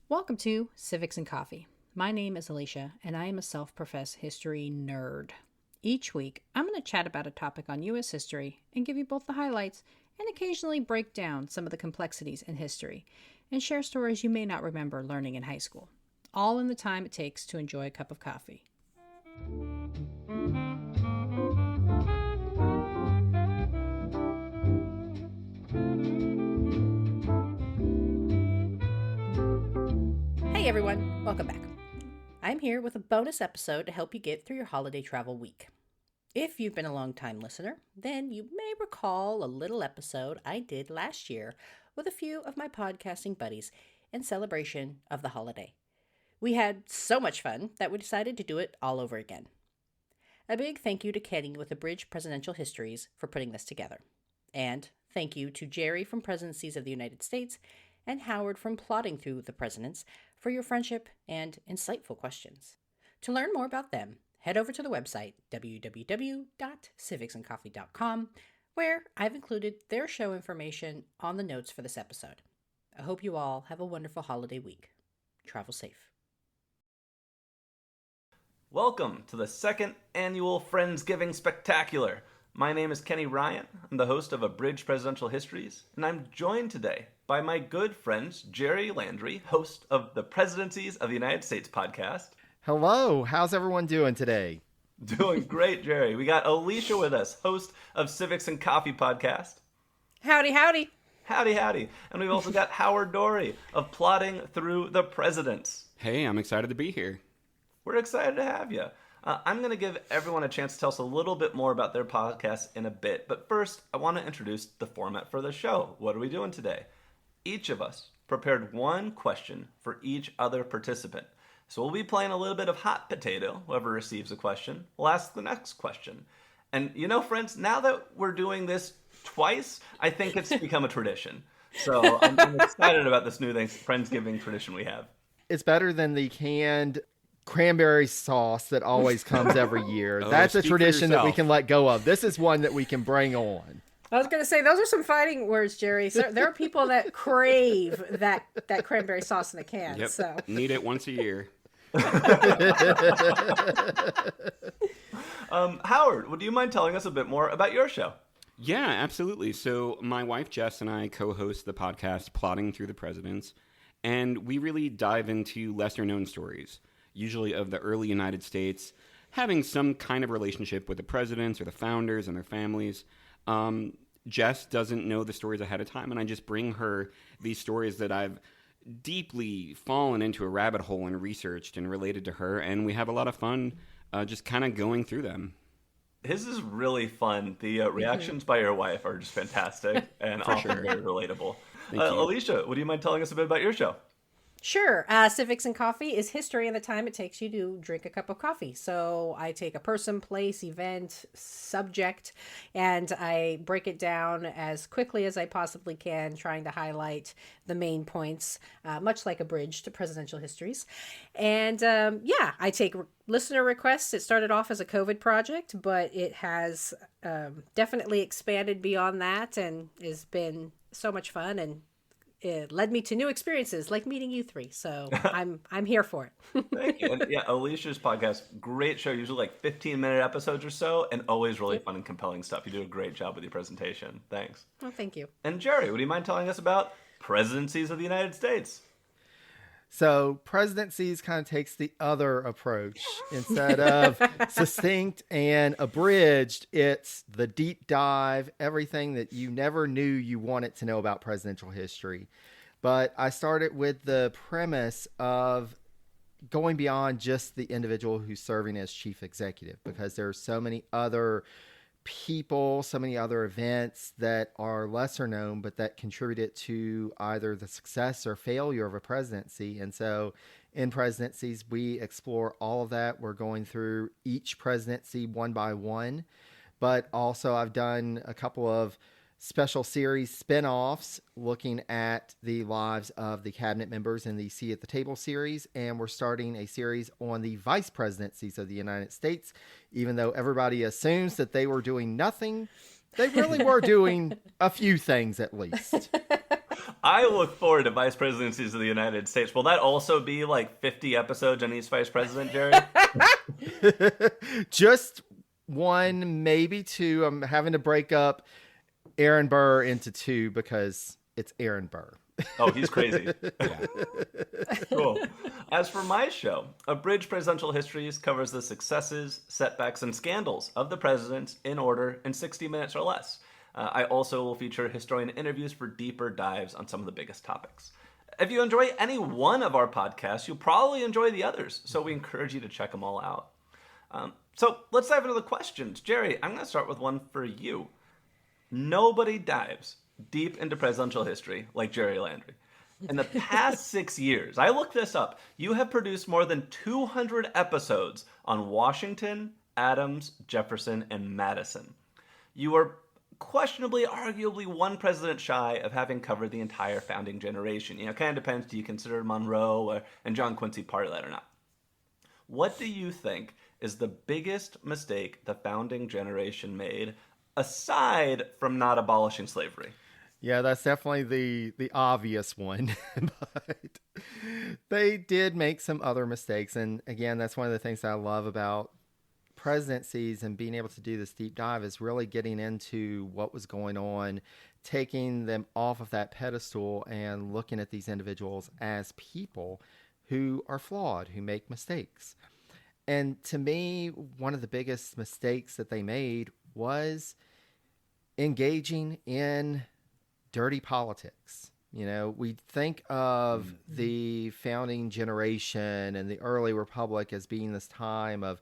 Welcome to Civics and Coffee. My name is Alicia, and I am a self-professed history nerd. Each week, I'm going to chat about a topic on U.S. history and give you both the highlights and occasionally break down some of the complexities in history and share stories you may not remember learning in high school, all in the time it takes to enjoy a cup of coffee. Hey everyone, welcome back. I'm here with a bonus episode to help you get through your holiday travel week. If you've been a long-time listener, then you may recall a little episode I did last year with a few of my podcasting buddies in celebration of the holiday. We had so much fun that we decided to do it all over again. A big thank you to Kenny with Abridged Presidential Histories for putting this together. And thank you to Jerry from Presidencies of the United States and Howard from Plodding Through the Presidents for your friendship and insightful questions. To learn more about them, head over to the website www.civicsandcoffee.com, where I've included their show information on the notes for this episode. I hope you all have a wonderful holiday week. Travel safe. Welcome to the second annual Friendsgiving Spectacular. My name is Kenny Ryan. I'm the host of Abridged Presidential Histories, and I'm joined today by my good friends Jerry Landry, host of the Presidencies of the United States podcast. Hello, how's everyone doing today? Doing great, Jerry. We got Alicia with us, host of Civics and Coffee podcast. Howdy, howdy. Howdy, howdy. And we've also got Howard Dory of Plodding Through the Presidents. Hey, I'm excited to be here. We're excited to have you. I'm going to give everyone a chance to tell us a little bit more about their podcast in a bit. But first, I want to introduce the format for the show. What are we doing today? Each of us prepared one question for each other participant. So we'll be playing a little bit of hot potato. Whoever receives a question will ask the next question. And you know, friends, now that we're doing this twice, I think it's become a tradition. So I'm excited about this new Friendsgiving tradition we have. It's better than the canned cranberry sauce that always comes every year. That's a tradition that we can let go of. This is one that we can bring on. I was going to say, those are some fighting words, Jerry. So there are people that crave that cranberry sauce in a can. Yep. So Need it once a year. Howard, would you mind telling us a bit more about your show? Yeah, absolutely. So my wife Jess and I co-host the podcast Plodding Through the Presidents, and we really dive into lesser-known stories, usually of the early United States, having some kind of relationship with the presidents or the founders and their families. Jess doesn't know the stories ahead of time, and I just bring her these stories that I've deeply fallen into a rabbit hole and researched and related to her, and we have a lot of fun just kind of going through them. His is really fun. The reactions by your wife are just fantastic and also very relatable. Alicia, would you mind telling us a bit about your show? Sure. Civics and Coffee is history and the time it takes you to drink a cup of coffee. So I take a person, place, event, subject, and I break it down as quickly as I possibly can, trying to highlight the main points, much like Abridged Presidential Histories. And I take listener requests. It started off as a COVID project, but it has definitely expanded beyond that and has been so much fun, and it led me to new experiences like meeting you three. So I'm here for it. Thank you. And yeah, Alicia's podcast, great show, usually like 15-minute episodes or so, and always really fun and compelling stuff. You do a great job with your presentation. Thanks. Well, thank you. And Jerry, would you mind telling us about Presidencies of the United States? So Presidencies kind of takes the other approach. Instead of succinct and abridged, it's the deep dive, everything that you never knew you wanted to know about presidential history. But I started with the premise of going beyond just the individual who's serving as chief executive, because there are so many other people, so many other events that are lesser known, but that contributed to either the success or failure of a presidency. And so in Presidencies, we explore all of that. We're going through each presidency one by one, but also I've done a couple of special series spin-offs looking at the lives of the cabinet members in the Seat at the Table series, and we're starting a series on the vice presidencies of the United States. Even though everybody assumes that they were doing nothing, they really were doing a few things at least. I look forward to vice presidencies of the United States. Will that also be like 50 episodes on each vice president, Jerry? Just one, maybe two. I'm having to break up Aaron Burr into two because it's Aaron Burr. Oh, he's crazy. Cool. As for my show, Abridged Presidential Histories covers the successes, setbacks, and scandals of the presidents in order in 60 minutes or less. I also will feature historian interviews for deeper dives on some of the biggest topics. If you enjoy any one of our podcasts, you'll probably enjoy the others, so we encourage you to check them all out. So let's dive into the questions. Jerry, I'm going to start with one for you. Nobody dives deep into presidential history like Jerry Landry. In the past 6 years, I looked this up, you have produced more than 200 episodes on Washington, Adams, Jefferson, and Madison. You are questionably, arguably one president shy of having covered the entire founding generation. It kind of depends, do you consider Monroe and John Quincy part of that or not? What do you think is the biggest mistake the founding generation made, aside from not abolishing slavery? Yeah, that's definitely the obvious one. But they did make some other mistakes. And again, that's one of the things that I love about presidencies and being able to do this deep dive is really getting into what was going on, taking them off of that pedestal and looking at these individuals as people who are flawed, who make mistakes. And to me, one of the biggest mistakes that they made was engaging in dirty politics. You know, we think of the founding generation and the early republic as being this time of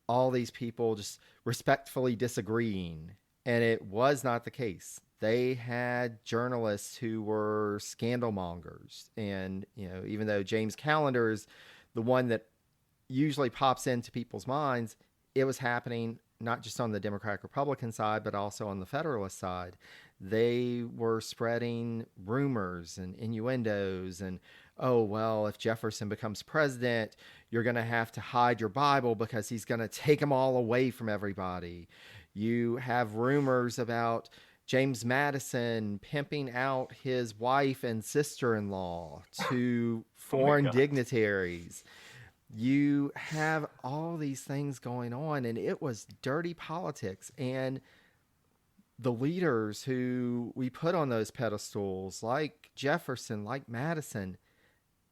all these people just respectfully disagreeing. And it was not the case. They had journalists who were scandal mongers. And, you know, even though James Callender is the one that usually pops into people's minds, it was happening not just on the Democratic-Republican side, but also on the Federalist side. They were spreading rumors and innuendos and, oh, well, if Jefferson becomes president, you're going to have to hide your Bible because he's going to take them all away from everybody. You have rumors about James Madison pimping out his wife and sister-in-law to foreign dignitaries. You have all these things going on, and it was dirty politics. And the leaders who we put on those pedestals, like Jefferson, like Madison,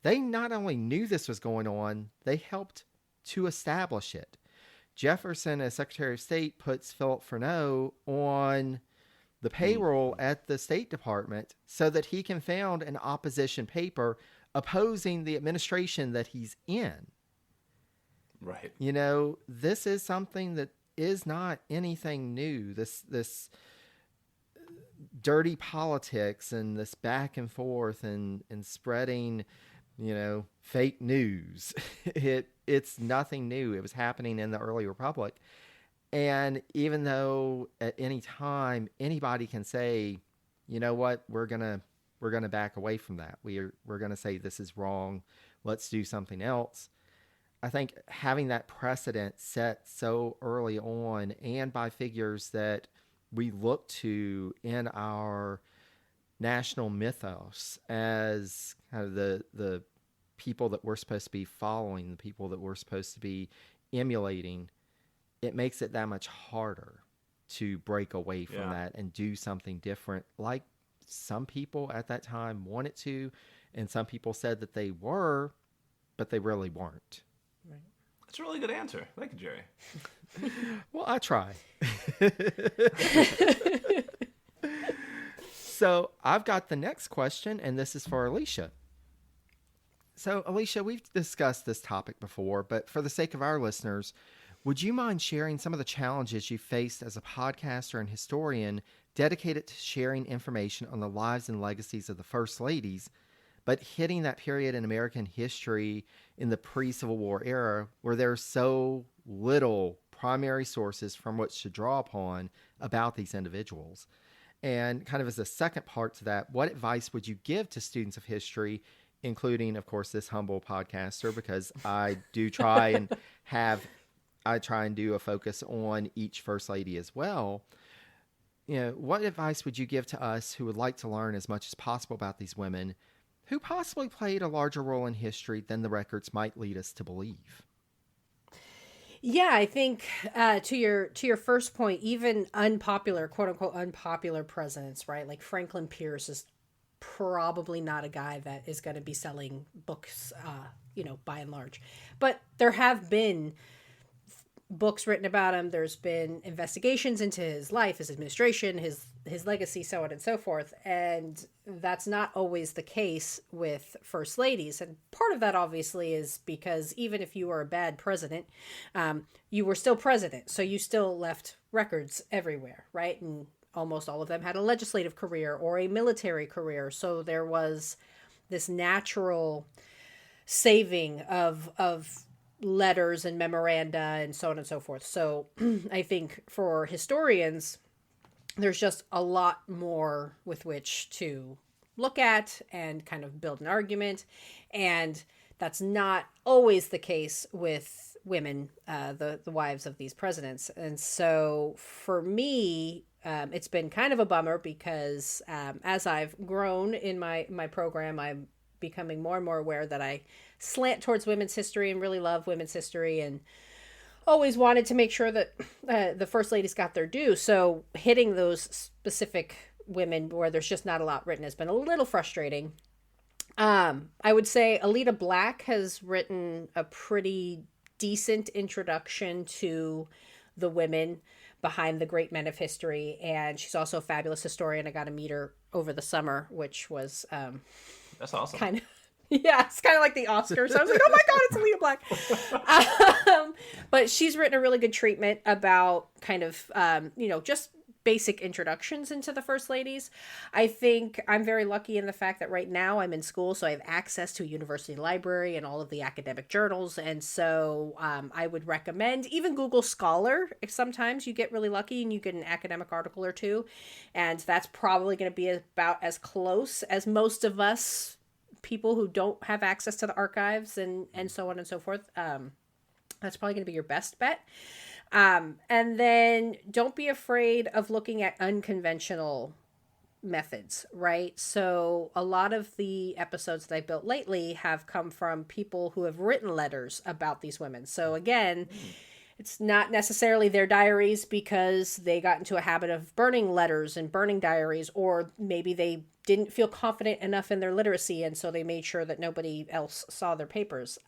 they not only knew this was going on, they helped to establish it. Jefferson, as Secretary of State, puts Philip Freneau on the payroll at the State Department so that he can found an opposition paper opposing the administration that he's in. Right. You know, this is something that is not anything new. This dirty politics and this back and forth and spreading, you know, fake news. It's nothing new. It was happening in the early republic. And even though at any time anybody can say, you know what, we're gonna back away from that. We're gonna say this is wrong. Let's do something else. I think having that precedent set so early on and by figures that we look to in our national mythos as kind of the people that we're supposed to be following, the people that we're supposed to be emulating, it makes it that much harder to break away from that and do something different, like some people at that time wanted to, and some people said that they were, but they really weren't. Right. That's a really good answer. Thank you, Jerry. Well, I try. So I've got the next question, and this is for Alicia. So, Alicia, we've discussed this topic before, but for the sake of our listeners, would you mind sharing some of the challenges you faced as a podcaster and historian dedicated to sharing information on the lives and legacies of the First Ladies, but hitting that period in American history in the pre-Civil War era where there's so little primary sources from which to draw upon about these individuals? And kind of as a second part to that, what advice would you give to students of history, including, of course, this humble podcaster, because I do try and do a focus on each First Lady as well. what advice would you give to us who would like to learn as much as possible about these women who possibly played a larger role in history than the records might lead us to believe? Yeah, I think to your first point, even unpopular, quote unquote, unpopular presidents, right? Like Franklin Pierce is probably not a guy that is going to be selling books, by and large. But there have been books written about him. There's been investigations into his life, his administration, his legacy, so on and so forth. And that's not always the case with first ladies. And part of that obviously is because even if you were a bad president, you were still president. So you still left records everywhere, right? And almost all of them had a legislative career or a military career. So there was this natural saving of letters and memoranda and so on and so forth. So I think for historians, there's just a lot more with which to look at and kind of build an argument. And that's not always the case with women, the wives of these presidents. And so for me, it's been kind of a bummer because as I've grown in my program, I'm becoming more and more aware that I slant towards women's history and really love women's history and always wanted to make sure that the first ladies got their due. So hitting those specific women where there's just not a lot written has been a little frustrating. I would say Alita Black has written a pretty decent introduction to the women behind the great men of history. And she's also a fabulous historian. I got to meet her over the summer, which was that's awesome. Kind of, yeah, it's kind of like the Oscars. So I was like, oh my God, it's Alita Black. But she's written a really good treatment about kind of, just basic introductions into the first ladies. I think I'm very lucky in the fact that right now I'm in school, so I have access to a university library and all of the academic journals. And so I would recommend even Google Scholar. If sometimes you get really lucky and you get an academic article or two, and that's probably going to be about as close as most of us people who don't have access to the archives and so on and so forth. That's probably going to be your best bet. And then don't be afraid of looking at unconventional methods, right? So a lot of the episodes that I built lately have come from people who have written letters about these women. So again, it's not necessarily their diaries because they got into a habit of burning letters and burning diaries, or maybe they didn't feel confident enough in their literacy and so they made sure that nobody else saw their papers.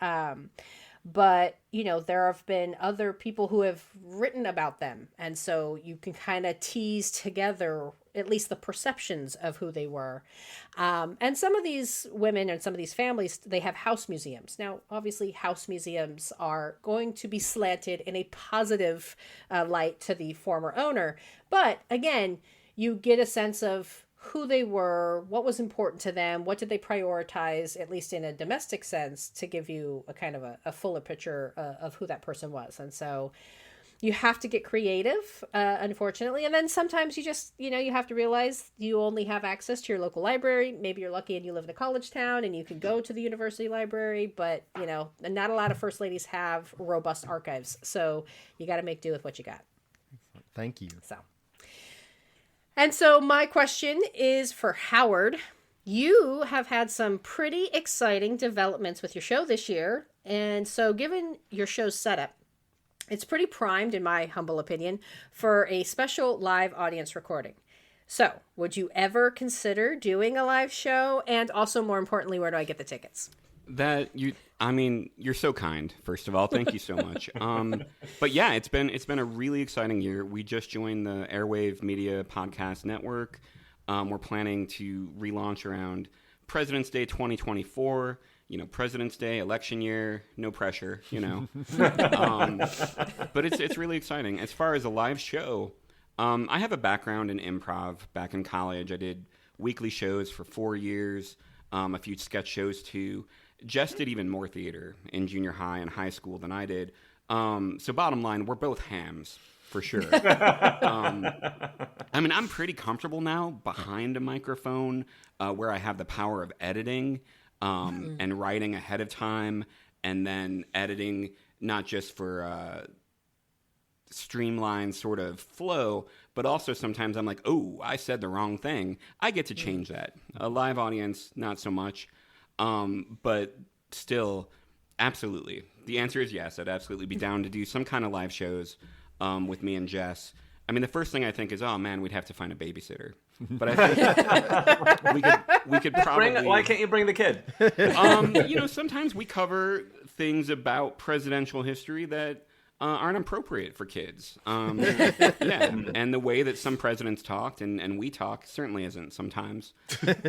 But, there have been other people who have written about them. And so you can kind of tease together at least the perceptions of who they were. And some of these women and some of these families, they have house museums. Now, obviously, house museums are going to be slanted in a positive light to the former owner. But again, you get a sense of who they were, what was important to them, what did they prioritize, at least in a domestic sense, to give you a kind of a fuller picture of who that person was. And so you have to get creative, unfortunately. And then sometimes you just, you have to realize you only have access to your local library. Maybe you're lucky and you live in a college town and you can go to the university library, but, not a lot of first ladies have robust archives. So you got to make do with what you got. Thank you. And so my question is for Howard. You have had some pretty exciting developments with your show this year. And so given your show's setup, it's pretty primed, in my humble opinion, for a special live audience recording. So would you ever consider doing a live show? And also, more importantly, where do I get the tickets? You're so kind, first of all. Thank you so much. But yeah, it's been a really exciting year. We just joined the Airwave Media Podcast Network. We're planning to relaunch around President's Day 2024. President's Day, election year, no pressure, But it's really exciting. As far as a live show, I have a background in improv. Back in college, I did weekly shows for 4 years, a few sketch shows too. Jess did even more theater in junior high and high school than I did. So bottom line, we're both hams, for sure. I'm pretty comfortable now behind a microphone where I have the power of editing and writing ahead of time and then editing not just for streamlined sort of flow, but also sometimes I'm like, oh, I said the wrong thing. I get to change that. A live audience, not so much. But still, absolutely. The answer is yes. I'd absolutely be down to do some kind of live shows with me and Jess. I mean, the first thing I think is, oh man, we'd have to find a babysitter. But I think we could probably. Why can't you bring the kid? Sometimes we cover things about presidential history that aren't appropriate for kids. Yeah, and the way that some presidents talked and we talk certainly isn't sometimes. But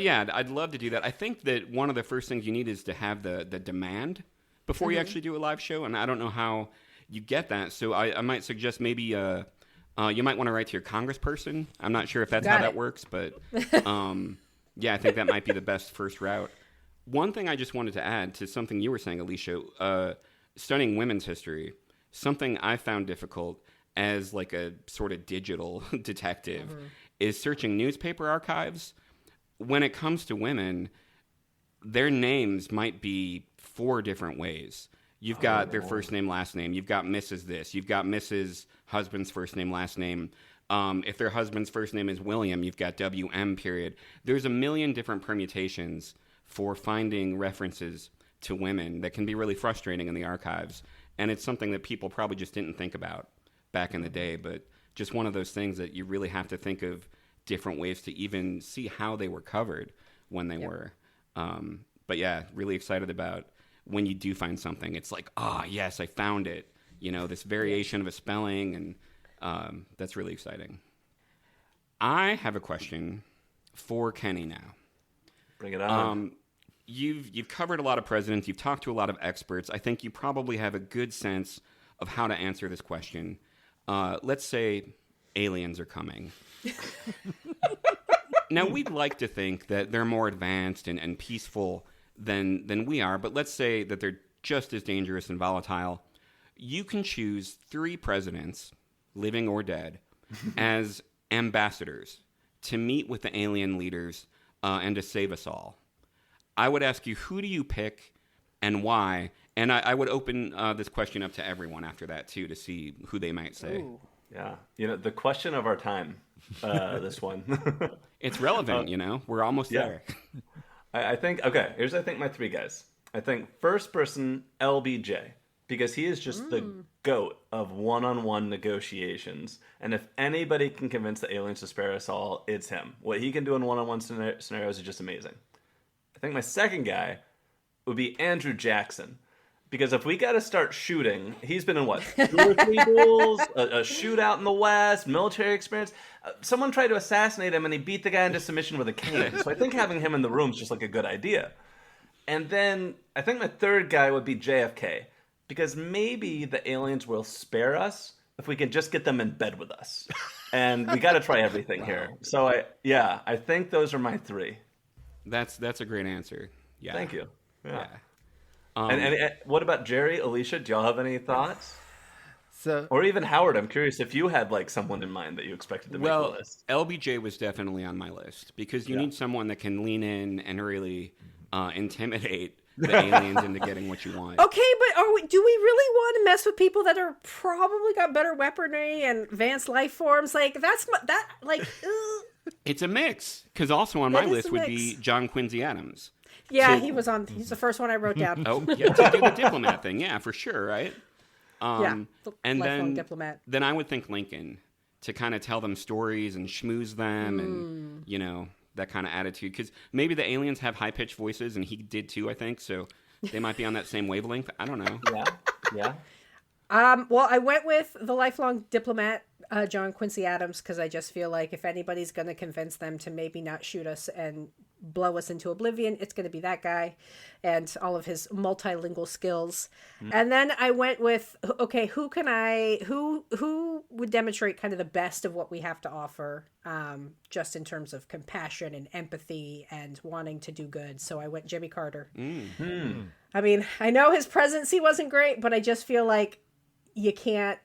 yeah, I'd love to do that. I think that one of the first things you need is to have the demand before you actually do a live show, and I don't know how you get that. So I might suggest maybe you might want to write to your congressperson. I'm not sure if that's how that works, but yeah, I think that might be the best first route. One thing I just wanted to add to something you were saying, Alicia, studying women's history, something I found difficult as like a sort of digital detective is searching newspaper archives. When it comes to women, their names might be 4 different ways. You've got their first name, last name. You've got Mrs. this. You've got Mrs. husband's first name, last name. If their husband's first name is William, you've got WM period. There's a million different permutations for finding references to women that can be really frustrating in the archives. And it's something that people probably just didn't think about back in the day, but just one of those things that you really have to think of different ways to even see how they were covered when they were. But yeah, really excited about when you do find something. It's like, yes, I found it. This variation of a spelling, and that's really exciting. I have a question for Kenny now. Bring it on. You've covered a lot of presidents. You've talked to a lot of experts. I think you probably have a good sense of how to answer this question. Let's say aliens are coming. Now, we'd like to think that they're more advanced and peaceful than we are, but let's say that they're just as dangerous and volatile. You can choose 3 presidents, living or dead, as ambassadors to meet with the alien leaders and to save us all. I would ask you, who do you pick and why? And I would open this question up to everyone after that, too, to see who they might say. Ooh. Yeah. The question of our time, this one. It's relevant, We're almost there. I think, here's my 3 guys. I think first person, LBJ, because he is just the goat of one-on-one negotiations. And if anybody can convince the aliens to spare us all, it's him. What he can do in one-on-one scenarios is just amazing. I think my second guy would be Andrew Jackson. Because if we got to start shooting, he's been in 2 or 3 duels, a shootout in the West, military experience. Someone tried to assassinate him and he beat the guy into submission with a cane. So I think having him in the room is just like a good idea. And then I think my third guy would be JFK. Because maybe the aliens will spare us if we can just get them in bed with us. And we got to try everything here. So I think those are my 3. That's a great answer. Yeah. Thank you. Yeah. And what about Jerry, Alicia? Do y'all have any thoughts? So, or even Howard, I'm curious if you had someone in mind that you expected to make the list. LBJ was definitely on my list because you need someone that can lean in and really intimidate the aliens into getting what you want. Okay, but do we really want to mess with people that are probably got better weaponry and advanced life forms? It's a mix because also on my list would be John Quincy Adams. Yeah, he's the first one I wrote down. Oh, yeah, to do the diplomat thing. Yeah, for sure, right? And then diplomat. Then I would think Lincoln to kind of tell them stories and schmooze them and, that kind of attitude. Because maybe the aliens have high-pitched voices, and he did too, I think. So they might be on that same wavelength. I don't know. Yeah. Well, I went with the lifelong diplomat, John Quincy Adams, because I just feel like if anybody's going to convince them to maybe not shoot us and blow us into oblivion, it's going to be that guy and all of his multilingual skills. And then I went with, who would demonstrate kind of the best of what we have to offer, just in terms of compassion and empathy and wanting to do good. So I went Jimmy Carter. I mean, I know his presidency wasn't great, but I just feel like you can't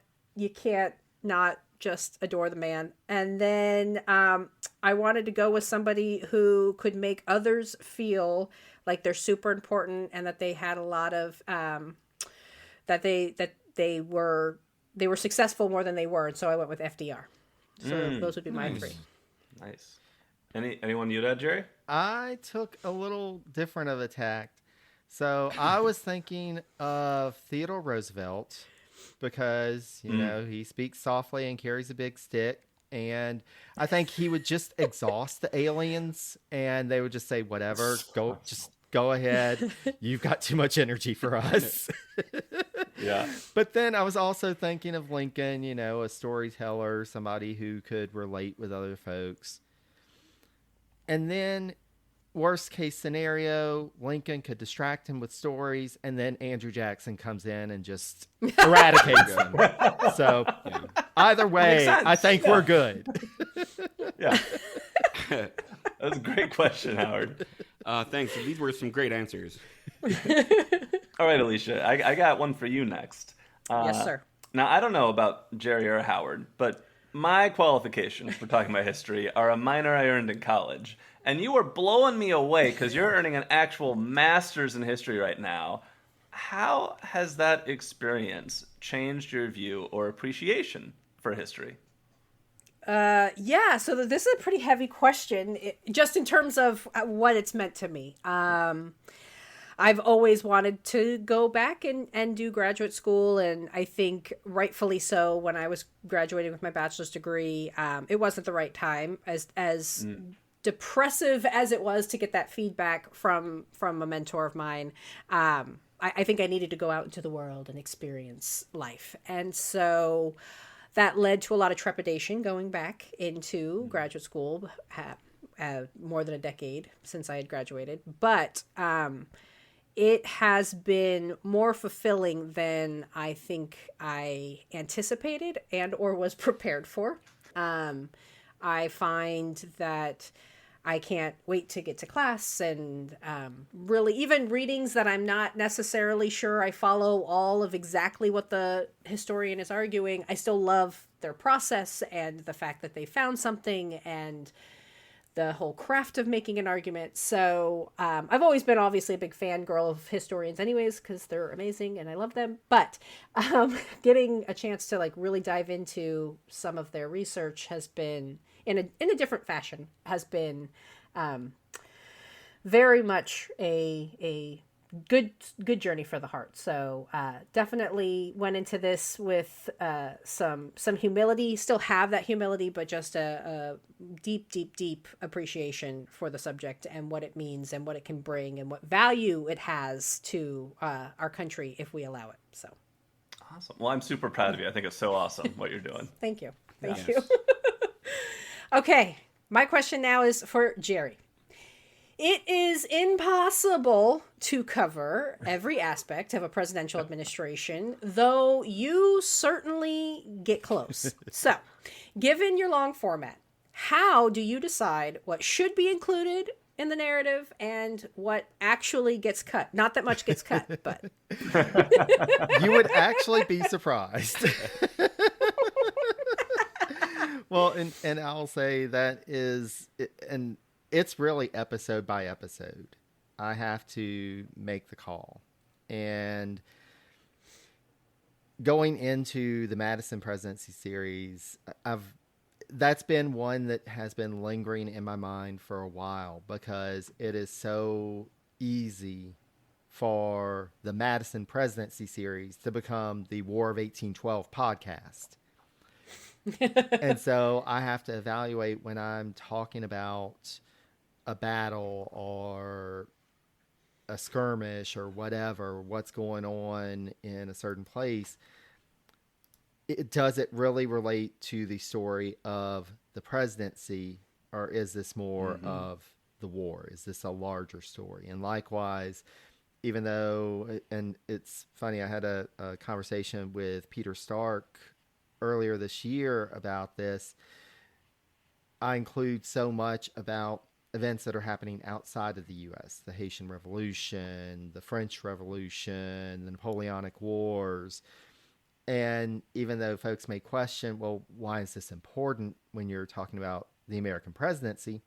not just adore the man. And then I wanted to go with somebody who could make others feel like they're super important and that they had a lot of that they were they were successful more than they were, and so I went with FDR. So those would be my three. Nice. Anyone you'd add, Jerry? I took a little different of a tact. So I was thinking of Theodore Roosevelt because, you know, he speaks softly and carries a big stick. And I think he would just exhaust the aliens and they would just say, whatever, go ahead. You've got too much energy for us. Yeah. But then I was also thinking of Lincoln, you know, a storyteller, somebody who could relate with other folks. And then worst case scenario, Lincoln could distract him with stories, and then Andrew Jackson comes in and just eradicates him. So either way, I think we're good. Yeah. That was a great question, Howard. Thanks. These were some great answers. All right, Alicia, I got one for you next. Yes, sir. Now, I don't know about Jerry or Howard, but my qualifications for talking about history are a minor I earned in college. And you are blowing me away because you're earning an actual master's in history right now. How has that experience changed your view or appreciation for history? Yeah, so this is a pretty heavy question, just in terms of what it's meant to me. I've always wanted to go back and do graduate school, and I think rightfully so. When I was graduating with my bachelor's degree, it wasn't the right time, as depressive as it was to get that feedback from a mentor of mine. I think I needed to go out into the world and experience life. And so that led to a lot of trepidation going back into graduate school, more than a decade since I had graduated. But it has been more fulfilling than I think I anticipated and or was prepared for. I find that I can't wait to get to class, and really even readings that I'm not necessarily sure I follow all of exactly what the historian is arguing. I still love their process and the fact that they found something and the whole craft of making an argument. So I've always been obviously a big fangirl of historians anyways, because they're amazing and I love them. But getting a chance to like really dive into some of their research has been, in a different fashion, has been very much a good journey for the heart. So definitely went into this with some humility, still have that humility, but just a deep appreciation for the subject and what it means and what it can bring and what value it has to our country if we allow it. So awesome. Well, I'm super proud of you. I think it's so awesome what you're doing. Thank you. Okay, my question now is for Jerry. It is impossible to cover every aspect of a presidential administration, though you certainly get close. So, given your long format, how do you decide what should be included in the narrative and what actually gets cut? Not that much gets cut, but... You would actually be surprised. Well, and I'll say that is... and it's really episode by episode. I have to make the call. And going into the Madison Presidency series, that's been one that has been lingering in my mind for a while because it is so easy for the Madison Presidency series to become the War of 1812 podcast. And so I have to evaluate when I'm talking about a battle or a skirmish or whatever, what's going on in a certain place. Does it really relate to the story of the presidency, or is this more of the war? Is this a larger story? And likewise, even though, and it's funny, I had a conversation with Peter Stark earlier this year about this. I include so much about events that are happening outside of the U.S., the Haitian Revolution, the French Revolution, the Napoleonic Wars. And even though folks may question, well, why is this important when you're talking about the American presidency?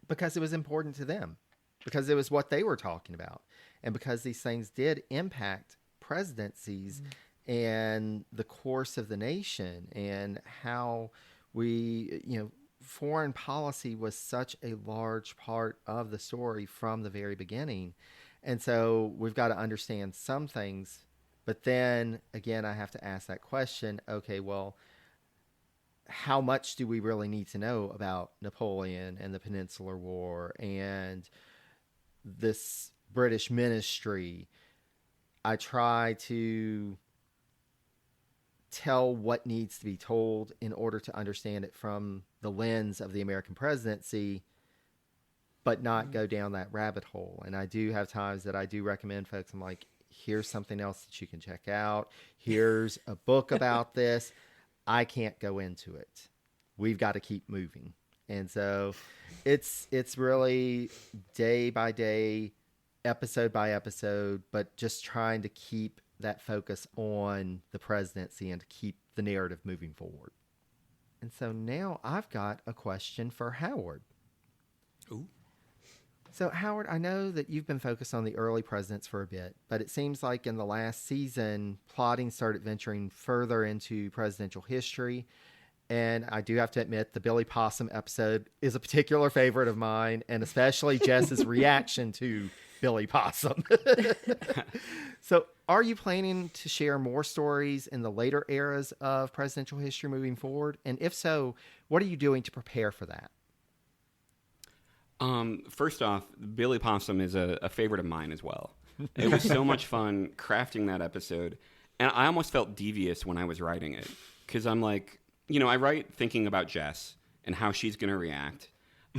Because it was important to them, because it was what they were talking about, and because these things did impact presidencies and the course of the nation, and how we, foreign policy was such a large part of the story from the very beginning. And so we've got to understand some things. But then again, I have to ask that question, okay, well, how much do we really need to know about Napoleon and the Peninsular War and this British ministry? I try to tell what needs to be told in order to understand it from the lens of the American presidency, but not go down that rabbit hole. And I do have times that I do recommend folks, I'm like, here's something else that you can check out. Here's a book about this. I can't go into it. We've got to keep moving. And so it's really day by day, episode by episode, but just trying to keep that focus on the presidency and to keep the narrative moving forward. And so now I've got a question for Howard. Ooh. So Howard, I know that you've been focused on the early presidents for a bit, but it seems like in the last season, Plodding started venturing further into presidential history. And I do have to admit, the Billy Possum episode is a particular favorite of mine, and especially Jess's reaction to Billy Possum. So are you planning to share more stories in the later eras of presidential history moving forward? And if so, what are you doing to prepare for that? First off, Billy Possum is a favorite of mine as well. It was so much fun crafting that episode. And I almost felt devious when I was writing it. Because I'm like, I write thinking about Jess and how she's going to react.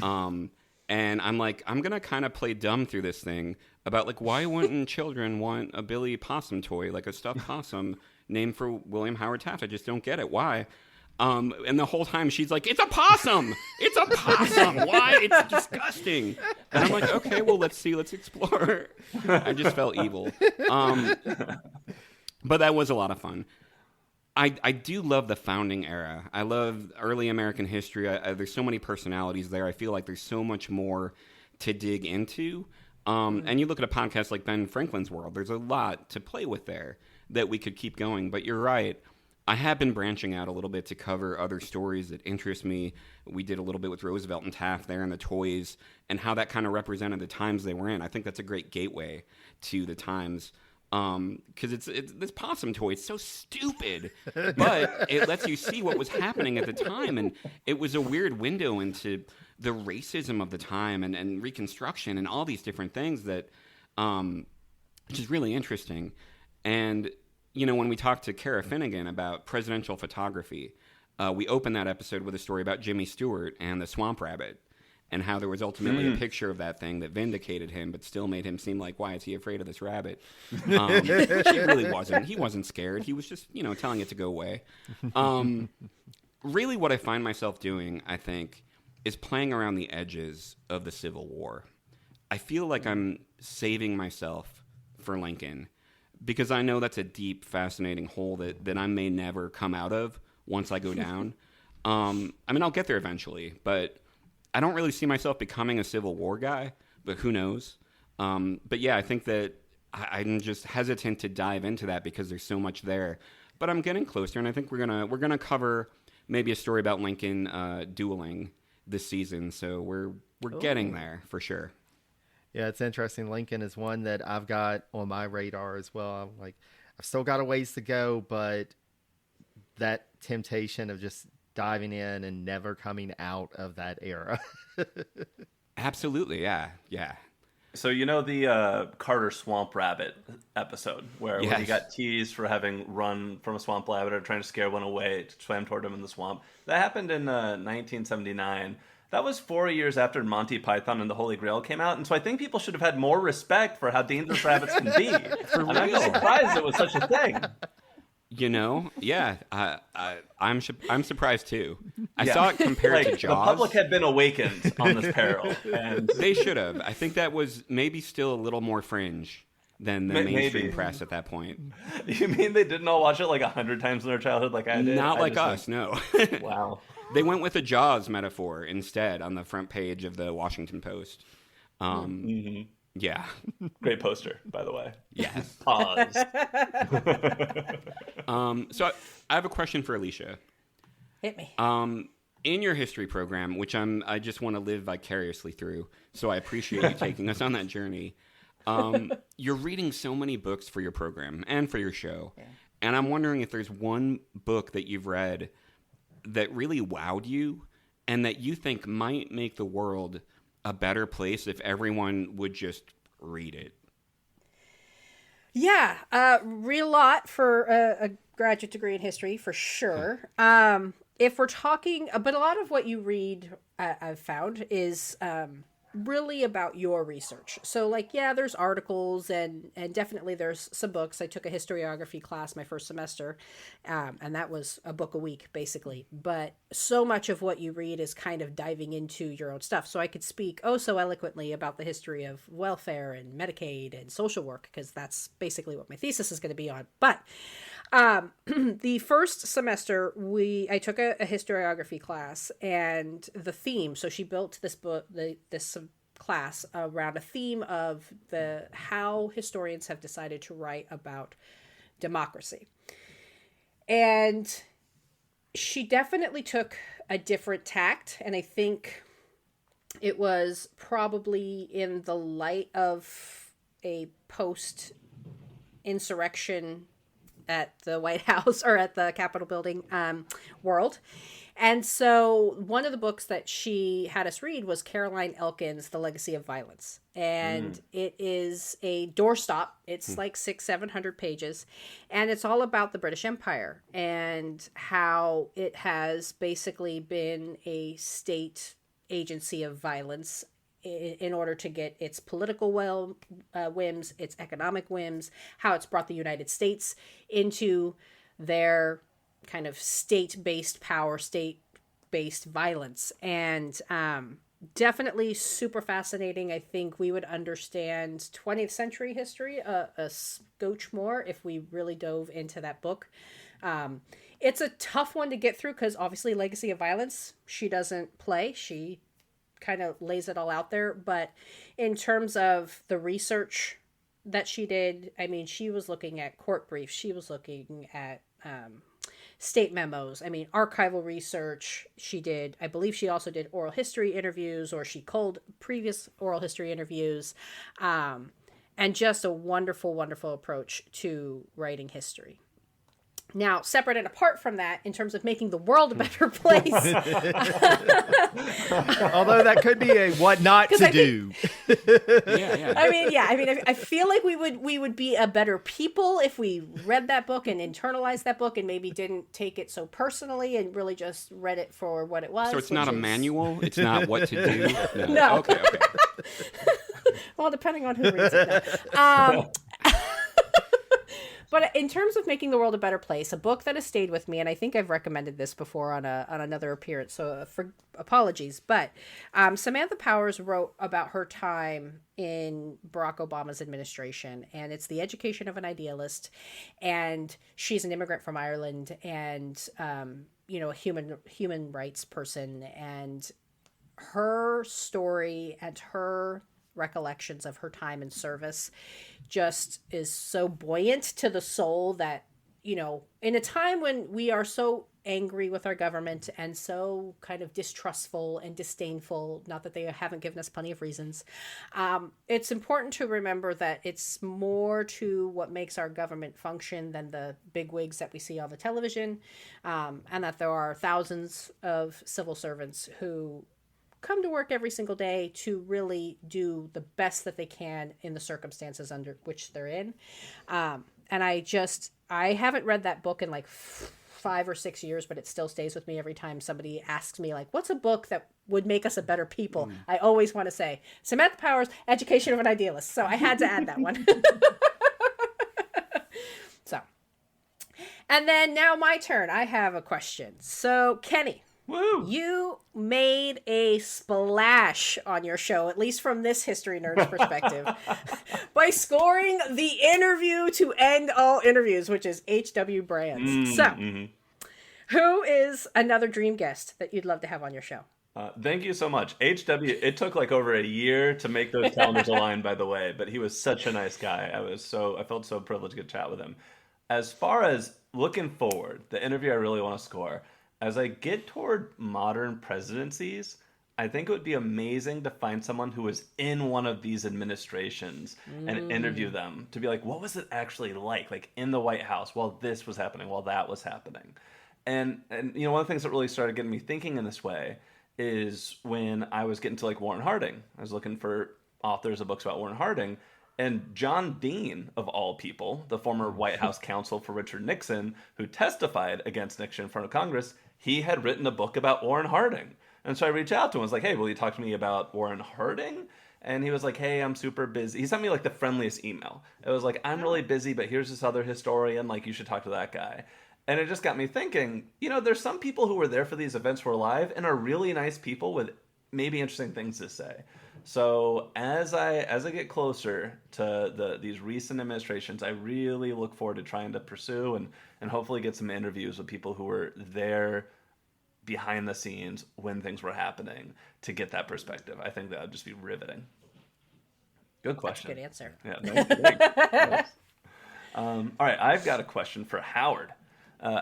And I'm like, I'm going to kind of play dumb through this thing about, like, why wouldn't children want a Billy Possum toy, like a stuffed possum named for William Howard Taft? I just don't get it. Why? And the whole time she's like, it's a possum! It's a possum! Why? It's disgusting! And I'm like, okay, well, let's see. Let's explore. I just felt evil. But that was a lot of fun. I do love the founding era. I love early American history. There's so many personalities there. I feel like there's so much more to dig into. And you look at a podcast like Ben Franklin's World, there's a lot to play with there that we could keep going. But you're right. I have been branching out a little bit to cover other stories that interest me. We did a little bit with Roosevelt and Taft there and the toys and how that kind of represented the times they were in. I think that's a great gateway to the times. Because it's this possum toy. It's so stupid, but it lets you see what was happening at the time, and it was a weird window into the racism of the time and Reconstruction and all these different things that, which is really interesting. And when we talked to Kara Finnegan about presidential photography, we opened that episode with a story about Jimmy Stewart and the swamp rabbit. And how there was ultimately a picture of that thing that vindicated him, but still made him seem like, why is he afraid of this rabbit? He really wasn't. He wasn't scared. He was just, telling it to go away. Really what I find myself doing, I think, is playing around the edges of the Civil War. I feel like I'm saving myself for Lincoln because I know that's a deep, fascinating hole that I may never come out of once I go down. I'll get there eventually, but I don't really see myself becoming a Civil War guy, but who knows? But yeah, I think that I'm just hesitant to dive into that because there's so much there. But I'm getting closer, and I think we're gonna cover maybe a story about Lincoln dueling this season. So we're getting there for sure. Yeah, it's interesting. Lincoln is one that I've got on my radar as well. I'm like, I've still got a ways to go, but that temptation of just diving in and never coming out of that era. Absolutely, yeah. So the Carter Swamp Rabbit episode where Yes. he got teased for having run from a swamp rabbit or trying to scare one away, swam toward him in the swamp. That happened in 1979. That was 4 years after Monty Python and the Holy Grail came out, and so I think people should have had more respect for how dangerous rabbits can be. And I'm just surprised it was such a thing. Yeah, I'm surprised too. I saw it compared to Jaws. The public had been awakened on this peril, and they should have. I think that was maybe still a little more fringe than the mainstream press at that point. You mean they didn't all watch it like 100 times in their childhood, like I did? Not like us, no. Wow. They went with a Jaws metaphor instead on the front page of the Washington Post. Yeah. Great poster, by the way. Yes. Pause. So I have a question for Alicia. Hit me. In your history program, which I just want to live vicariously through, so I appreciate you taking us on that journey. You're reading so many books for your program and for your show. Yeah. And I'm wondering if there's one book that you've read that really wowed you and that you think might make the world a better place if everyone would just read it. Yeah, read a lot for a graduate degree in history, for sure. If we're talking, but a lot of what you read, I've found, is really about your research. So, like, yeah, there's articles and definitely there's some books. I took a historiography class my first semester, and that was a book a week, basically. But so much of what you read is kind of diving into your own stuff. So I could speak so eloquently about the history of welfare and Medicaid and social work, because that's basically what my thesis is going to be on. But the first semester, I took a historiography class, and the theme, so she built this book, this class around a theme of how historians have decided to write about democracy. And she definitely took a different tact, and I think it was probably in the light of a post-insurrection at the White House or at the Capitol building world. And so one of the books that she had us read was Caroline Elkin's The Legacy of Violence. And it is a doorstop. It's like 600-700 pages. And it's all about the British Empire and how it has basically been a state agency of violence in order to get its political whims, its economic whims, how it's brought the United States into their kind of state-based power, state-based violence. And definitely super fascinating. I think we would understand 20th century history a scotch more if we really dove into that book. It's a tough one to get through because obviously Legacy of Violence, she doesn't play. She kind of lays it all out there. But in terms of the research that she did, I mean, she was looking at court briefs. She was looking at state memos. I mean, archival research. She did, I believe she also did oral history interviews, or she culled previous oral history interviews. And just a wonderful, wonderful approach to writing history. Now, separate and apart from that, in terms of making the world a better place. Although that could be a what not to do. I feel like we would be a better people if we read that book and internalized that book and maybe didn't take it so personally and really just read it for what it was. So it's not a manual? It's not what to do? No. Okay. Well, depending on who reads it. No. But in terms of making the world a better place, a book that has stayed with me, and I think I've recommended this before on another appearance, so for apologies, but Samantha Powers wrote about her time in Barack Obama's administration, and it's The Education of an Idealist, and she's an immigrant from Ireland, and a human rights person, and her story and her recollections of her time in service just is so buoyant to the soul that, in a time when we are so angry with our government and so kind of distrustful and disdainful, not that they haven't given us plenty of reasons, it's important to remember that it's more to what makes our government function than the bigwigs that we see on the television, and that there are thousands of civil servants who come to work every single day to really do the best that they can in the circumstances under which they're in. And I haven't read that book in like 5 or 6 years, but it still stays with me every time somebody asks me, like, what's a book that would make us a better people? I always want to say Samantha Powers, Education of an Idealist. So I had to add that one. So, and then now my turn. I have a question. So Kenny, Woo! You made a splash on your show, at least from this history nerd's perspective, by scoring the interview to end all interviews, which is H.W. Brands. Who is another dream guest that you'd love to have on your show? Thank you so much. HW, it took like over a year to make those calendars align, by the way, but he was such a nice guy. I felt so privileged to get to chat with him. As far as looking forward, the interview I really want to score, as I get toward modern presidencies, I think it would be amazing to find someone who was in one of these administrations and interview them to be like, what was it actually like in the White House while this was happening, while that was happening? And you know, one of the things that really started getting me thinking in this way is when I was getting to like Warren Harding. I was looking for authors of books about Warren Harding, and John Dean, of all people, the former White House counsel for Richard Nixon, who testified against Nixon in front of Congress, he had written a book about Warren Harding. And so I reached out to him. I was like, hey, will you talk to me about Warren Harding? And he was like, hey, I'm super busy. He sent me like the friendliest email. It was like, I'm really busy, but here's this other historian. Like, you should talk to that guy. And it just got me thinking, you know, there's some people who were there for these events who are live and are really nice people with maybe interesting things to say. So as I get closer to these recent administrations, I really look forward to trying to pursue and hopefully get some interviews with people who were there behind the scenes when things were happening to get that perspective. I think that would just be riveting. Good question. That's a good answer. Yeah, thanks. All right, I've got a question for Howard.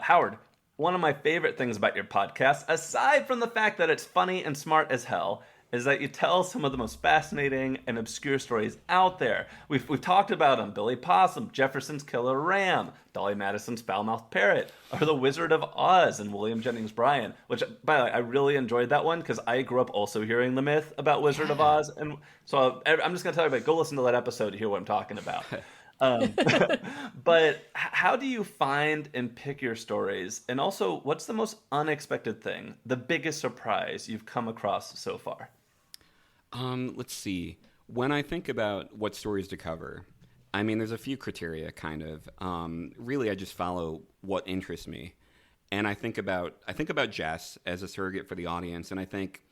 Howard, one of my favorite things about your podcast, aside from the fact that it's funny and smart as hell, is that you tell some of the most fascinating and obscure stories out there. We've talked about them: Billy Possum, Jefferson's killer ram, Dolly Madison's foul-mouthed parrot, or the Wizard of Oz and William Jennings Bryan, which, by the way, I really enjoyed that one because I grew up also hearing the myth about Wizard of Oz. And so I'm just going to tell you, go listen to that episode to hear what I'm talking about. But how do you find and pick your stories? And also, what's the most unexpected thing, the biggest surprise you've come across so far? Let's see. When I think about what stories to cover, I mean, there's a few criteria, kind of. Really, I just follow what interests me. And I think about Jess as a surrogate for the audience, and I think,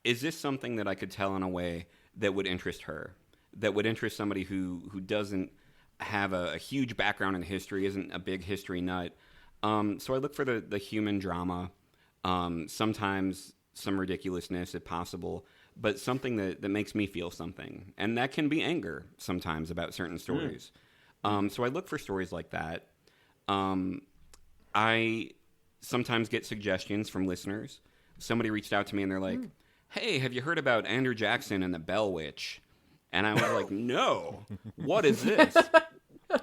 is this something that I could tell in a way that would interest her, that would interest somebody who doesn't have a huge background in history, isn't a big history nut. So I look for the human drama, sometimes some ridiculousness if possible, but something that makes me feel something. And that can be anger sometimes about certain stories. So I look for stories like that. I sometimes get suggestions from listeners. Somebody reached out to me and they're like, hey, have you heard about Andrew Jackson and the Bell Witch? And I was like, no, what is this?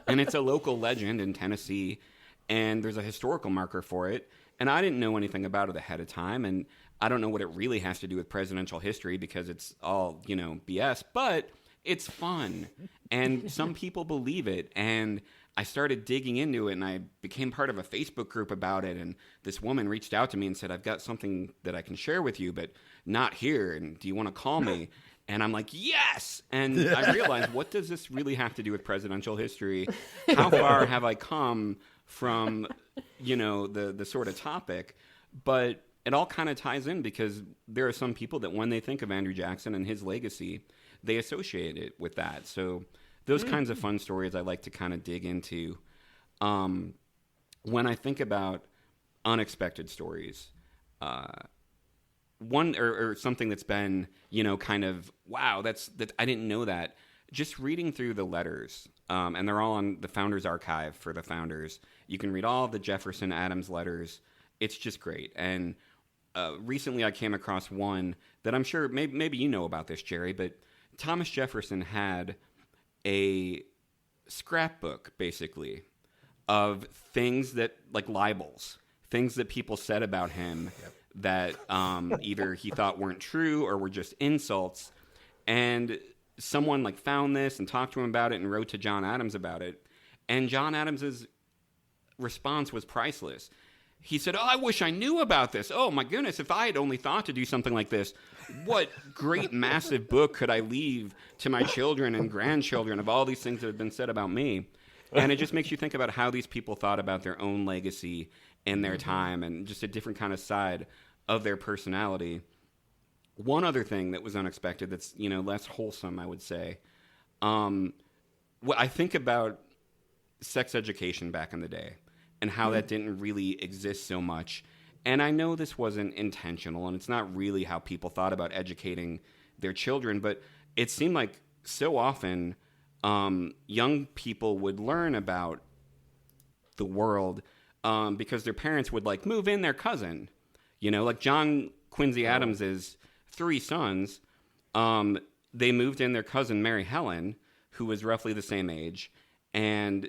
And it's a local legend in Tennessee, and there's a historical marker for it. And I didn't know anything about it ahead of time, and I don't know what it really has to do with presidential history because it's all, BS, but it's fun. And some people believe it. And I started digging into it, and I became part of a Facebook group about it. And this woman reached out to me and said, I've got something that I can share with you, but not here. And do you want to call me? And I'm like, yes! And I realized, what does this really have to do with presidential history? How far have I come from, the sort of topic? But it all kind of ties in because there are some people that when they think of Andrew Jackson and his legacy, they associate it with that. So those kinds of fun stories I like to kind of dig into. When I think about unexpected stories, one or something that's been, kind of, wow, that I didn't know that. Just reading through the letters, and they're all on the Founders Archive for the founders. You can read all the Jefferson Adams letters. It's just great. And recently I came across one that I'm sure maybe you know about this, Jerry, but Thomas Jefferson had a scrapbook, basically, of things that, like libels, things that people said about him that either he thought weren't true or were just insults. And someone found this and talked to him about it and wrote to John Adams about it. And John Adams's response was priceless. He said, I wish I knew about this. Oh, my goodness, if I had only thought to do something like this, what great, massive book could I leave to my children and grandchildren of all these things that have been said about me? And it just makes you think about how these people thought about their own legacy in their time and just a different kind of side of their personality. One other thing that was unexpected that's, less wholesome, I would say. What I think about sex education back in the day and how that didn't really exist so much. And I know this wasn't intentional, and it's not really how people thought about educating their children, but it seemed like so often young people would learn about the world because their parents would like move in their cousin. Like John Quincy Adams's 3 sons, they moved in their cousin Mary Helen, who was roughly the same age, and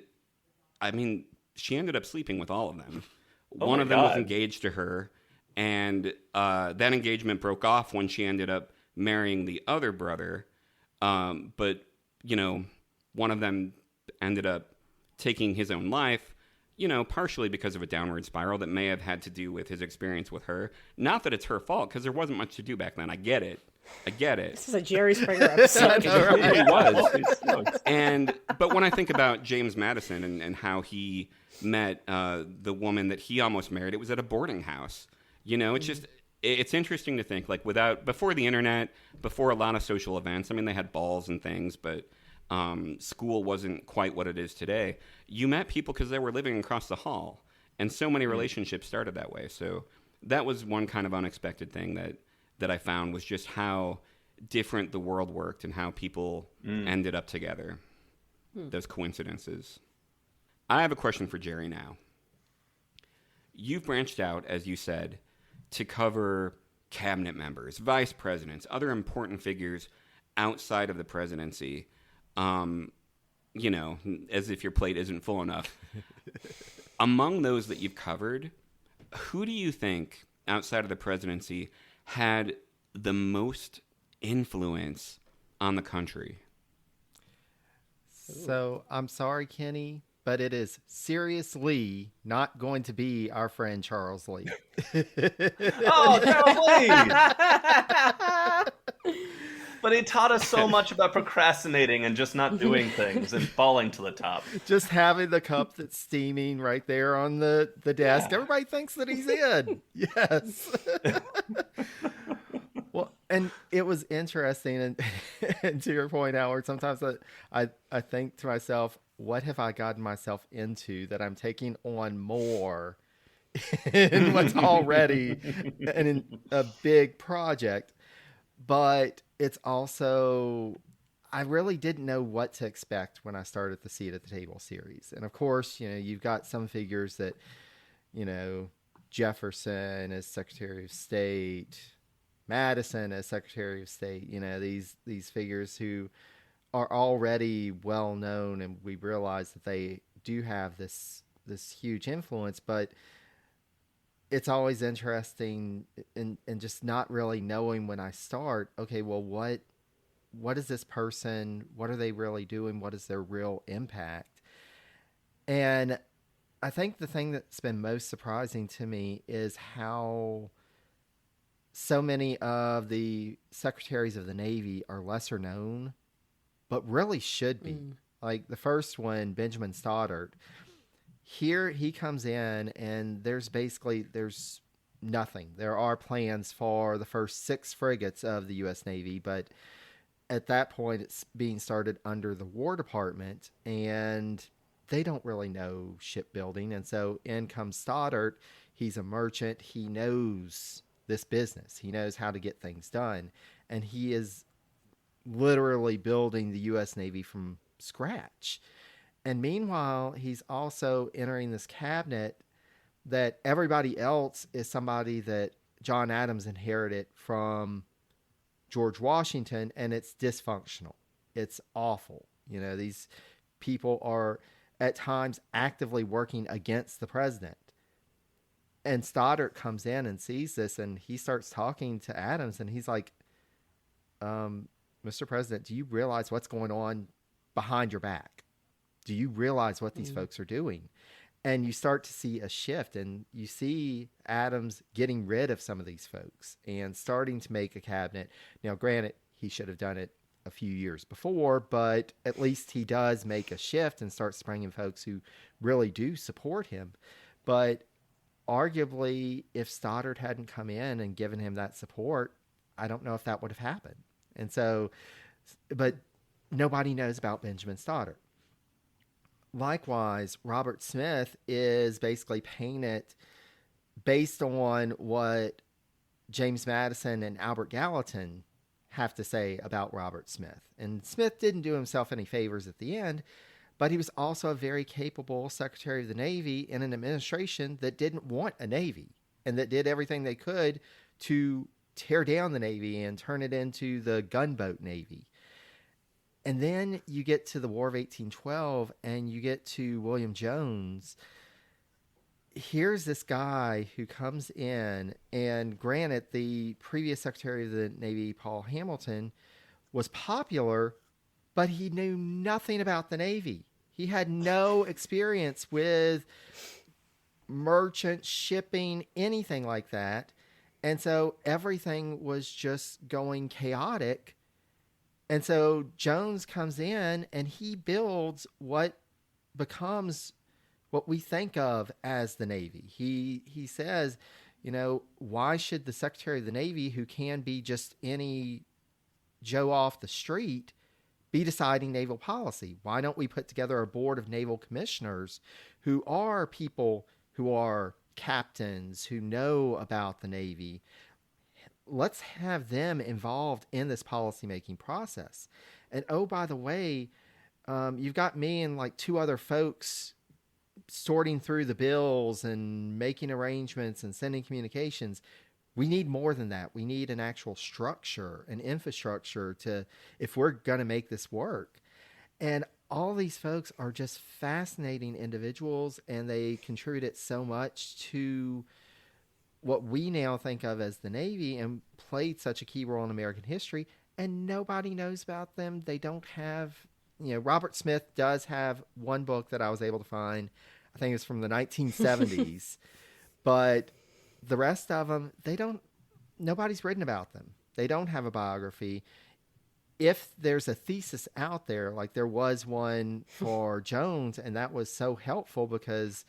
I mean, she ended up sleeping with all of them. One of them was engaged to her, and that engagement broke off when she ended up marrying the other brother. But, one of them ended up taking his own life, partially because of a downward spiral that may have had to do with his experience with her. Not that it's her fault, because there wasn't much to do back then. I get it. This is a Jerry Springer episode. It was. But when I think about James Madison and how he met the woman that he almost married, it was at a boarding house. It's just, it's interesting to think, like, before the internet, before a lot of social events, I mean, they had balls and things, but school wasn't quite what it is today. You met people because they were living across the hall, and so many relationships started that way. So that was one kind of unexpected thing that I found, was just how different the world worked and how people ended up together. Those coincidences. I have a question for Jerry now. You've branched out, as you said, to cover cabinet members, vice presidents, other important figures outside of the presidency. As if your plate isn't full enough. Among those that you've covered, who do you think outside of the presidency had the most influence on the country? So I'm sorry, Kenny, but it is seriously not going to be our friend Charles Lee. Oh, Charles Lee! But he taught us so much about procrastinating and just not doing things and falling to the top. Just having the cup that's steaming right there on the desk. Yeah. Everybody thinks that he's in. Yes. Well, and it was interesting. And to your point, Howard, sometimes I think to myself, what have I gotten myself into that I'm taking on more in what's already a big project? But it's also, I really didn't know what to expect when I started the Seat at the Table series. And of course, you've got some figures that, Jefferson as Secretary of State, Madison as Secretary of State, these figures who are already well known, and we realize that they do have this huge influence, but it's always interesting in just not really knowing when I start, okay, well, what is this person? What are they really doing? What is their real impact? And I think the thing that's been most surprising to me is how so many of the secretaries of the Navy are lesser known, but really should be. Like the first one, Benjamin Stoddert. Here he comes in and there's nothing. There are plans for the first 6 frigates of the U.S. Navy, but at that point it's being started under the War Department and they don't really know shipbuilding. And so in comes Stoddert. He's a merchant. He knows this business. He knows how to get things done. And he is literally building the U.S. Navy from scratch. And meanwhile, he's also entering this cabinet that everybody else is somebody that John Adams inherited from George Washington, and it's dysfunctional. It's awful. These people are at times actively working against the president. And Stoddert comes in and sees this, and he starts talking to Adams, and he's like, Mr. President, do you realize what's going on behind your back? Do you realize what these folks are doing? And you start to see a shift, and you see Adams getting rid of some of these folks and starting to make a cabinet. Now, granted, he should have done it a few years before, but at least he does make a shift and starts bringing folks who really do support him. But arguably, if Stoddert hadn't come in and given him that support, I don't know if that would have happened. And so, but nobody knows about Benjamin Stoddert. Likewise, Robert Smith is basically painted based on what James Madison and Albert Gallatin have to say about Robert Smith. And Smith didn't do himself any favors at the end, but he was also a very capable Secretary of the Navy in an administration that didn't want a Navy and that did everything they could to tear down the Navy and turn it into the gunboat Navy. And then you get to the War of 1812 and you get to William Jones. Here's this guy who comes in, and granted, the previous Secretary of the Navy, Paul Hamilton, was popular, but he knew nothing about the Navy. He had no experience with merchant shipping, anything like that. And so everything was just going chaotic. And so Jones comes in and he builds what becomes what we think of as the Navy. He says, you know, why should the Secretary of the Navy, who can be just any Joe off the street, be deciding naval policy? Why don't we put together a board of naval commissioners who are people who are captains, who know about the Navy? Let's have them involved in this policymaking process. And oh, by the way, you've got me and like two other folks sorting through the bills and making arrangements and sending communications. We need more than that. We need an actual structure, an infrastructure if we're going to make this work. And all these folks are just fascinating individuals, and they contributed so much to what we now think of as the Navy and played such a key role in American history, and nobody knows about them. They don't have, Robert Smith does have one book that I was able to find. I think it's from the 1970s, but the rest of them, nobody's written about them. They don't have a biography. If there's a thesis out there, like there was one for Jones, and that was so helpful because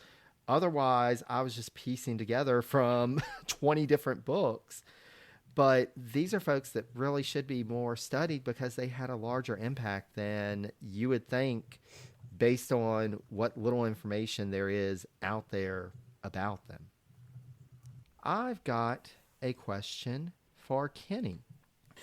otherwise I was just piecing together from 20 different books. But these are folks that really should be more studied because they had a larger impact than you would think based on what little information there is out there about them. I've got a question for Kenny.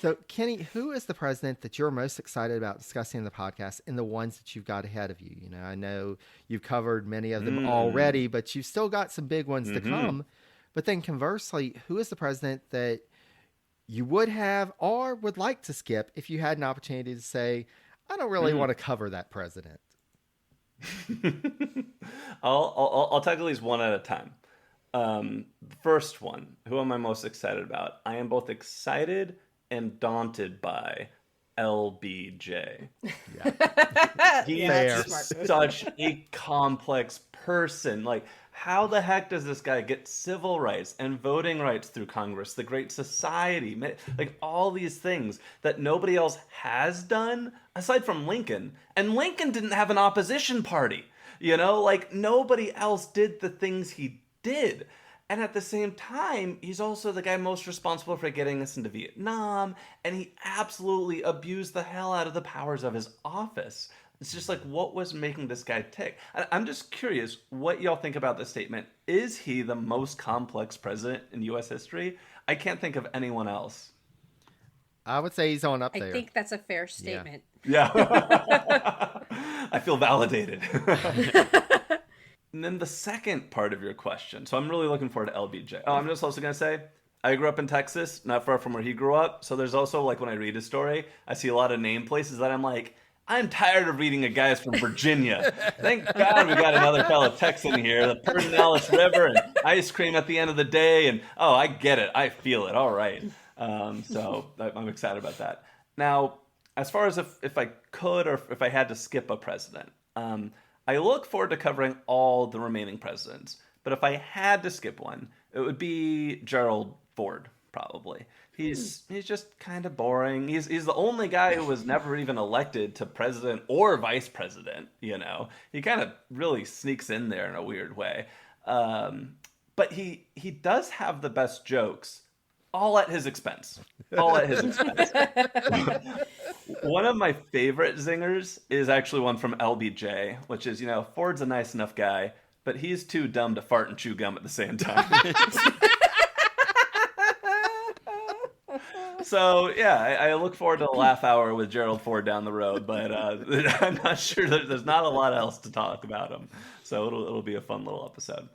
So, Kenny, who is the president that you're most excited about discussing in the podcast and the ones that you've got ahead of you? I know you've covered many of them already, but you've still got some big ones to come. But then conversely, who is the president that you would have or would like to skip if you had an opportunity to say, I don't really want to cover that president? I'll tackle these one at a time. First one, who am I most excited about? I am both excited and daunted by LBJ. Yeah. He's such a complex person. Like, how the heck does this guy get civil rights and voting rights through Congress, the Great Society, like all these things that nobody else has done aside from Lincoln? And Lincoln didn't have an opposition party, like nobody else did the things he did. And at the same time, he's also the guy most responsible for getting us into Vietnam, and he absolutely abused the hell out of the powers of his office. It's just like, what was making this guy tick? I'm just curious what y'all think about this statement. Is he the most complex president in U.S. history? I can't think of anyone else. I would say he's on up there. I think that's a fair statement. Yeah. I feel validated. And then the second part of your question. So I'm really looking forward to LBJ. Oh, I'm just also going to say, I grew up in Texas, not far from where he grew up. So there's also, like, when I read his story, I see a lot of name places that I'm like, I'm tired of reading a guy from Virginia. Thank God we got another fellow Texan here. The Pedernales River and ice cream at the end of the day. And, oh, I get it. I feel it. All right. So I'm excited about that. Now, as far as if I could or if I had to skip a president, I look forward to covering all the remaining presidents. But if I had to skip one, it would be Gerald Ford, probably. He's just kind of boring. He's the only guy who was never even elected to president or vice president, He kind of really sneaks in there in a weird way. But he does have the best jokes, all at his expense. All at his expense. One of my favorite zingers is actually one from LBJ, which is, Ford's a nice enough guy, but he's too dumb to fart and chew gum at the same time. So, yeah, I look forward to a laugh hour with Gerald Ford down the road, but I'm not sure there's not a lot else to talk about him. So it'll be a fun little episode.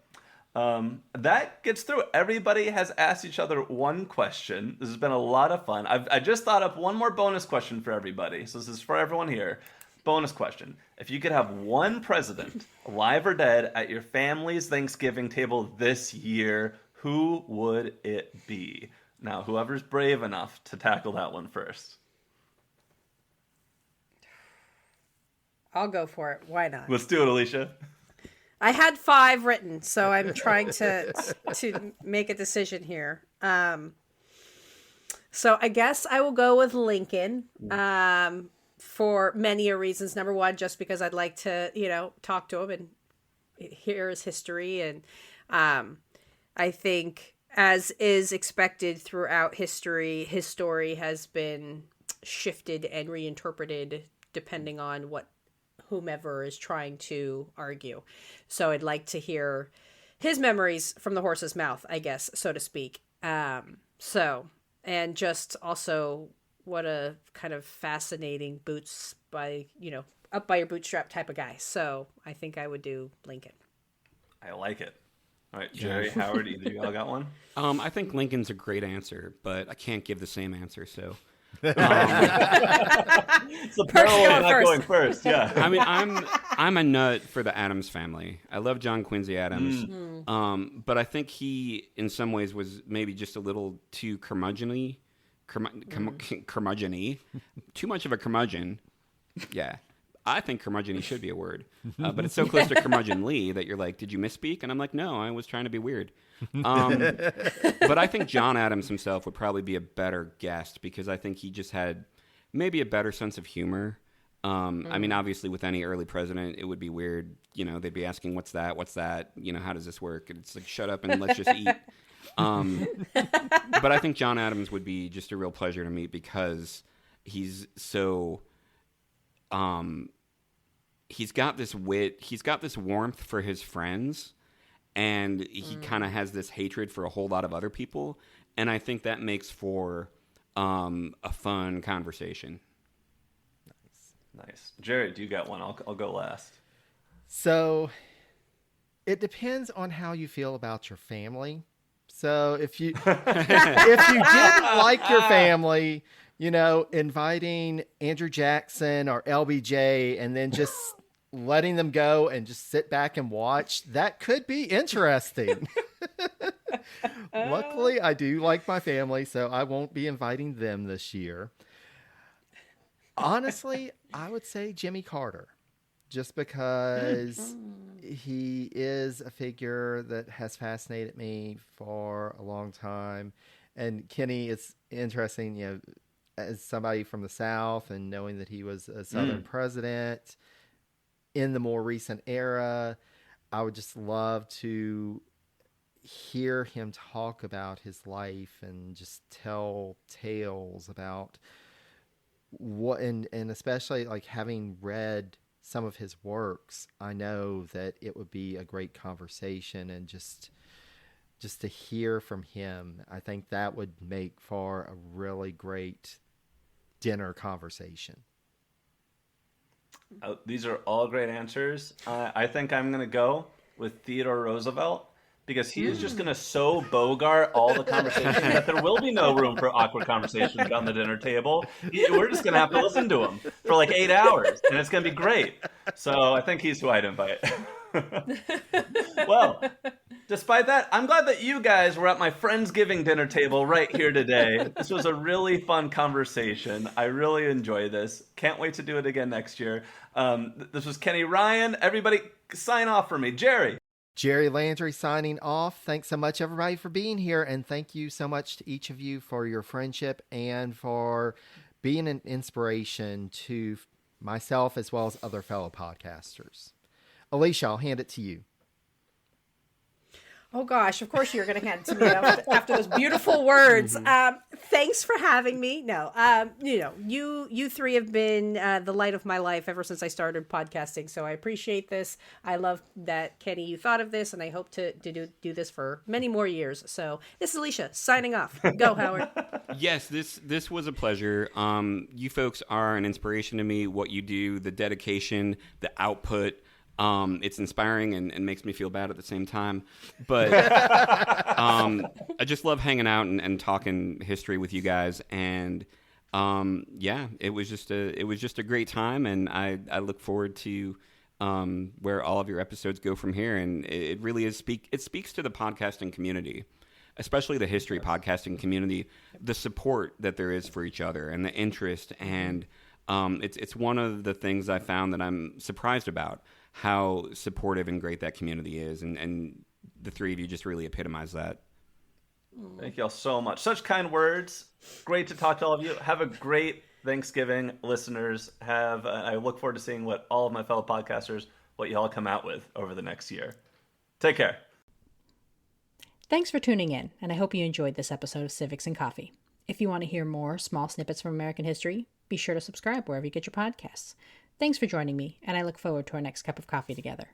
That gets through. Everybody has asked each other one question. This has been a lot of fun. I just thought up one more bonus question for everybody. So this is for everyone here. Bonus question. If you could have one president, alive or dead, at your family's Thanksgiving table this year, who would it be? Now, whoever's brave enough to tackle that one first. I'll go for it. Why not? Let's do it, Alicia. I had 5 written, so I'm trying to make a decision here. So I guess I will go with Lincoln for many reasons. Number one, just because I'd like to, talk to him and hear his history. And I think, as is expected throughout history, his story has been shifted and reinterpreted depending on whomever is trying to argue. So I'd like to hear his memories from the horse's mouth, I guess, so to speak. And just also what a kind of fascinating up by your bootstrap type of guy. So I think I would do Lincoln. I like it. All right, Jerry, Howard, either of you all got one? I think Lincoln's a great answer, but I can't give the same answer, so... It's a peril of not going first, yeah. I mean, I'm a nut for the Adams family. I love John Quincy Adams, but I think he, in some ways, was maybe just a little too curmudgeon-y. Curmudgeon-y. Too much of a curmudgeon. Yeah. I think curmudgeon-y should be a word, but it's so close to curmudgeon-ly that you're like, did you misspeak? And I'm like, no, I was trying to be weird. But I think John Adams himself would probably be a better guest because I think he just had maybe a better sense of humor. I mean, obviously, with any early president, it would be weird. They'd be asking, what's that? What's that? How does this work? And it's like, shut up and let's just eat. But I think John Adams would be just a real pleasure to meet because he's so... he's got this wit, he's got this warmth for his friends, and he kind of has this hatred for a whole lot of other people, and I think that makes for a fun conversation. Nice. Jared, you got one. I'll go last. So it depends on how you feel about your family. So if you didn't like your family, inviting Andrew Jackson or LBJ and then just letting them go and just sit back and watch, that could be interesting. Luckily, I do like my family, so I won't be inviting them this year. Honestly, I would say Jimmy Carter, just because he is a figure that has fascinated me for a long time. And Kenny, it's interesting, as somebody from the South and knowing that he was a Southern president in the more recent era, I would just love to hear him talk about his life and just tell tales about what, and especially like having read some of his works, I know that it would be a great conversation, and just to hear from him, I think that would make for a really great dinner conversation. These are all great answers. I think I'm going to go with Theodore Roosevelt because he is just going to so bogart all the conversation that there will be no room for awkward conversations around the dinner table. We're just going to have to listen to him for like 8 hours, and it's going to be great. So I think he's who I'd invite. Well, despite that, I'm glad that you guys were at my Friendsgiving dinner table right here today. This was a really fun conversation. I really enjoy this. Can't wait to do it again next year. This was Kenny Ryan. Everybody sign off for me. Jerry Landry signing off. Thanks so much, everybody, for being here. And thank you so much to each of you for your friendship and for being an inspiration to myself as well as other fellow podcasters. Alicia, I'll hand it to you. Oh gosh, of course you're going to hand it to me after those beautiful words. Thanks for having me. No, you three have been the light of my life ever since I started podcasting. So I appreciate this. I love that, Kenny, you thought of this, and I hope to do this for many more years. So this is Alicia signing off. Go, Howard. Yes, this was a pleasure. You folks are an inspiration to me. What you do, the dedication, the output. It's inspiring and makes me feel bad at the same time. But I just love hanging out and talking history with you guys. And it was just a great time. And I look forward to where all of your episodes go from here. And it really is it speaks to the podcasting community, especially the history podcasting community, the support that there is for each other and the interest. And it's one of the things I found that I'm surprised about, how supportive and great that community is. And the three of you just really epitomize that. Thank you all so much. Such kind words. Great to talk to all of you. Have a great Thanksgiving, listeners. I look forward to seeing what all of my fellow podcasters, what you all come out with over the next year. Take care. Thanks for tuning in, and I hope you enjoyed this episode of Civics and Coffee. If you want to hear more small snippets from American history, be sure to subscribe wherever you get your podcasts. Thanks for joining me, and I look forward to our next cup of coffee together.